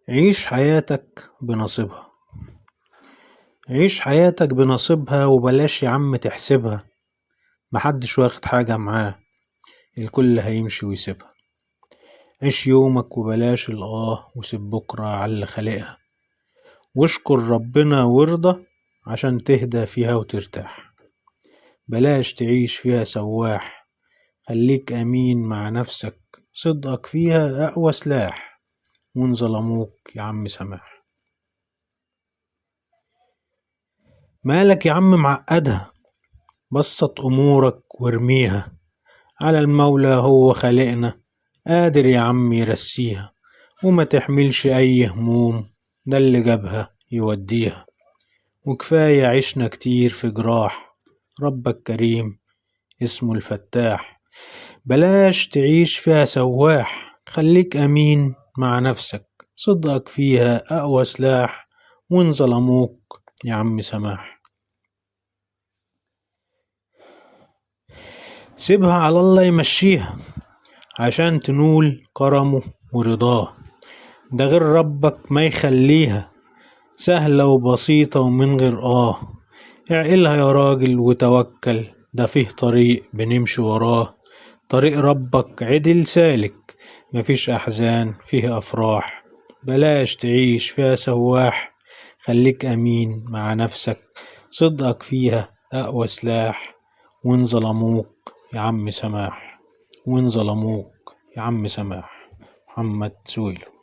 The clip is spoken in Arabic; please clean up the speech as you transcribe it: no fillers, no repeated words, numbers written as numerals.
عيش حياتك بنصيبها. عيش حياتك بنصيبها وبلاش يا عم تحسبها. محدش واخد حاجة معاه، الكل هيمشي ويسيبها. عيش يومك وبلاش وسيب بكرة على اللي خالقها. واشكر ربنا وارضى عشان تهدى فيها وترتاح. بلاش تعيش فيها سواح، خليك أمين مع نفسك. صدقك فيها أقوى سلاح، وإن ظلموك يا عم سماح. مالك يا عم معقدها، بسط أمورك وارميها على المولى، هو خالقنا قادر يا عم يرسيها. وما تحملش أي هموم، ده اللي جابها يوديها. وكفاية عشنا كتير في جراح، ربك كريم اسمه الفتاح. بلاش تعيش فيها سواح، خليك أمين مع نفسك. صدقك فيها أقوى سلاح، وإن ظلموك يا عم سماح. سيبها على الله يمشيها عشان تنول كرمه ورضاه. ده غير ربك ما يخليها سهلة وبسيطة ومن غير اعقلها يا راجل وتوكل، ده فيه طريق بنمشي وراه. طريق ربك عدل سالك، مفيش أحزان فيه أفراح. بلاش تعيش فيها سواح، خليك أمين مع نفسك. صدقك فيها أقوى سلاح، وإن ظلموك يا عم سماح. وإن ظلموك يا عم سماح. محمد سويلو.